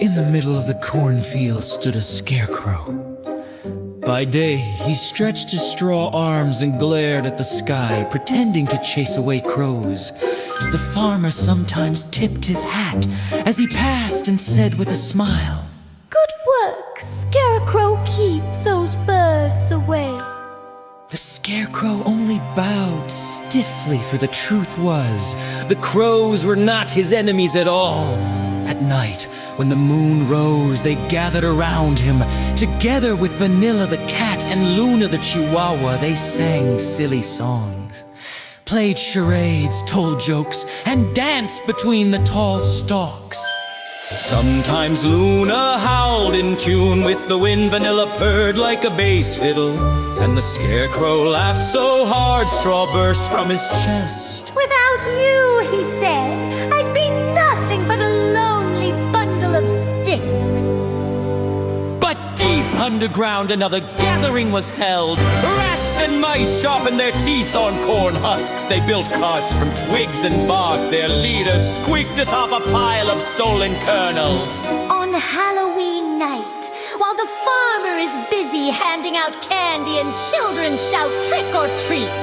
In the middle of the cornfield stood a scarecrow. By day, he stretched his straw arms and glared at the sky, pretending to chase away crows. The farmer sometimes tipped his hat as he passed and said with a smile, "Good work, Scarecrow, keep those birds away." The scarecrow only bowed stiffly, for the truth was, the crows were not his enemies at all. At night, when the moon rose, they gathered around him. Together with Vanilla the cat and Luna the Chihuahua, they sang silly songs, played charades, told jokes, and danced between the tall stalks. Sometimes Luna howled in tune with the wind, Vanilla purred like a bass fiddle, and the scarecrow laughed so hard straw burst from his chest. "Without you," he said, "I'd be nothing but a lonely bundle of sticks." But deep underground another gathering was held. Rats and mice sharpened their teeth on corn husks. They built carts from twigs and bark. Their leader squeaked atop a pile of stolen kernels. On Halloween night, while the farmer is busy handing out candy and children shout trick or treat,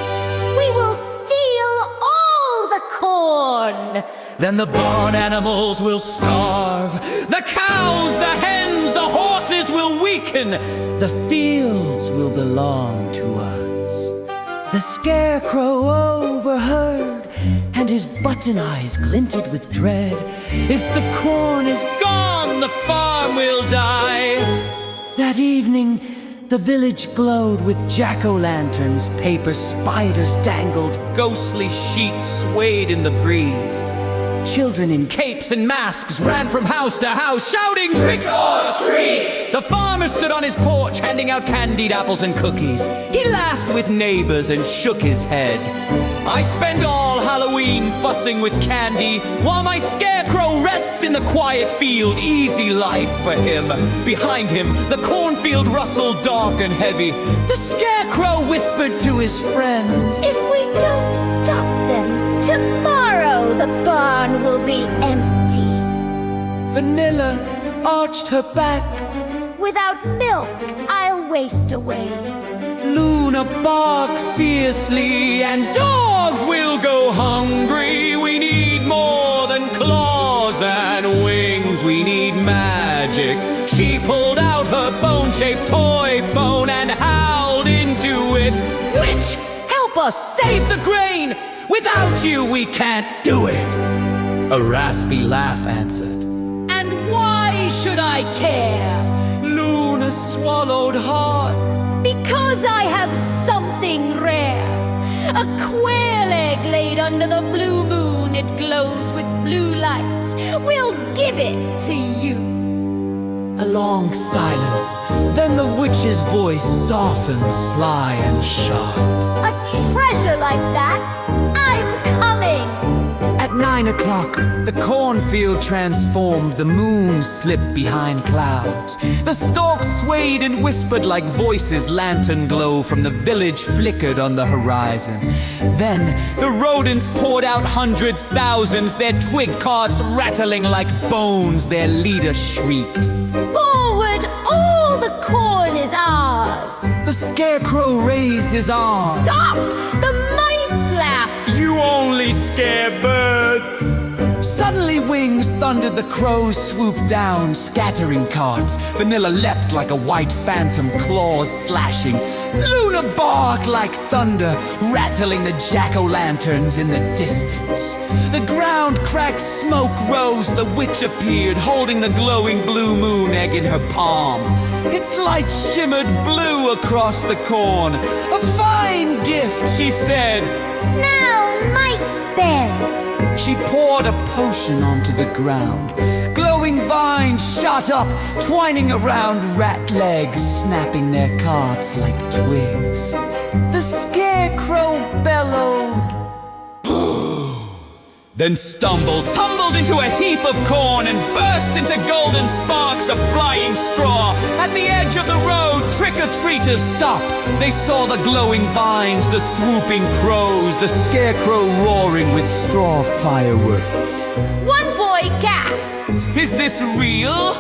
we will steal all the corn. Then the barn animals will starve. The cows, the hens, the horses will weaken. The fields will belong to us. The scarecrow overheard, and his button eyes glinted with dread. If the corn is gone, the farm will die. That evening, the village glowed with jack-o'-lanterns. Paper spiders dangled, ghostly sheets swayed in the breeze. Children in capes and masks ran from house to house, shouting, "Trick or treat!" The farmer stood on his porch, handing out candied apples and cookies. He laughed with neighbors and shook his head. "I spend all Halloween fussing with candy, while my scarecrow rests in the quiet field. Easy life for him." Behind him, the cornfield rustled dark and heavy. The scarecrow whispered to his friends, "If we don't stop them, tomorrow the barn will be empty." Vanilla arched her back. "Without milk, I'll waste away." Luna barked fiercely, and dogs will go hungry. We need more than claws and wings. We need magic. She pulled out her bone-shaped toy phone and howled into it. "Witch, help us save the grain! Without you, we can't do it!" A raspy laugh answered. "And why should I care?" Luna swallowed hard. "Because I have something rare. A quail egg laid under the blue moon. It glows with blue light. We'll give it to you." A long silence, then the witch's voice softened, sly and sharp. "A treasure like that, I'm coming." At 9 o'clock, the cornfield transformed. The moon slipped behind clouds. The stalks swayed and whispered like voices. Lantern glow from the village flickered on the horizon. Then the rodents poured out hundreds, thousands, their twig carts rattling like bones. Their leader shrieked, "Forward, all the corn is ours." The scarecrow raised his arm. "Stop! The mice laugh." "You only scare birds." Suddenly wings thundered, the crows swooped down, scattering carts. Vanilla leapt like a white phantom, claws slashing. Luna barked like thunder, rattling the jack-o'-lanterns in the distance. The ground cracked, smoke rose, the witch appeared, holding the glowing blue moon egg in her palm. Its light shimmered blue across the corn. "A fine gift," she said. "Now, my spell." She poured a potion onto the ground. Glowing vines shot up, twining around rat legs, snapping their carts like twigs. The scarecrow bellowed, then tumbled into a heap of corn and burst into golden sparks of flying straw. At the edge of the road, trick-or-treaters stopped. They saw the glowing vines, the swooping crows, the scarecrow roaring with straw fireworks. One boy gasped. Is this real?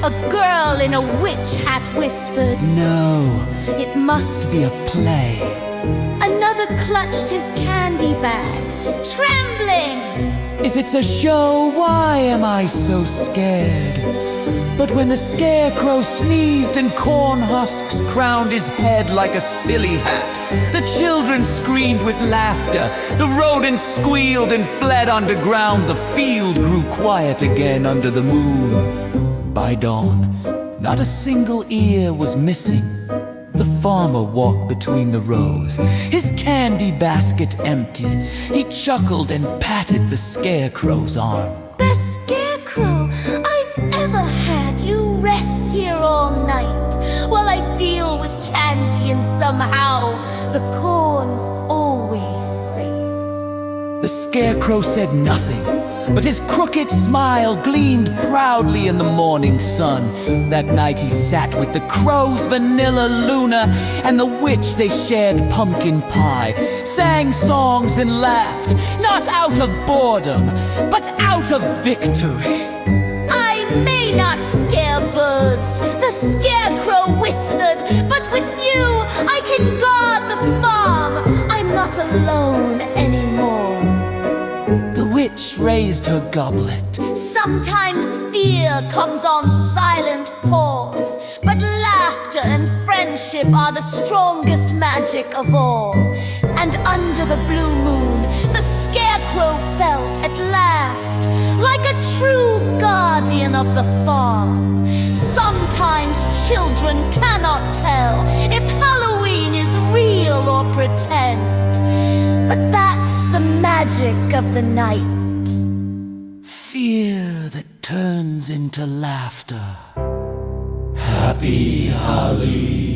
A girl in a witch hat whispered. No, it must be a play. Another clutched his candy bag, trembling. If it's a show, why am I so scared? But when the Scarecrow sneezed and corn husks crowned his head like a silly hat, the children screamed with laughter, the rodents squealed and fled underground, the field grew quiet again under the moon. By dawn, not a single ear was missing. The farmer walked between the rows, his candy basket empty. He chuckled and patted the Scarecrow's arm. Best Scarecrow I've ever had. You rest here all night while I deal with candy, and somehow the corn's always safe. The Scarecrow said nothing, but his crooked smile gleamed proudly in the morning sun. That night he sat with the crows, Vanilla, Luna, and the witch. They shared pumpkin pie, sang songs and laughed, not out of boredom, but out of victory. I may not scare birds, the Scarecrow whispered, but with you I can guard the farm. I'm not alone anymore. The witch raised her goblet. Sometimes fear comes on silent paws, but laughter and friendship are the strongest magic of all. And under the blue moon, the Scarecrow felt at last like a true guardian of the farm. Sometimes children cannot tell if Halloween is real or pretend, but that's the magic of the night. Fear that turns into laughter. Happy Halloween.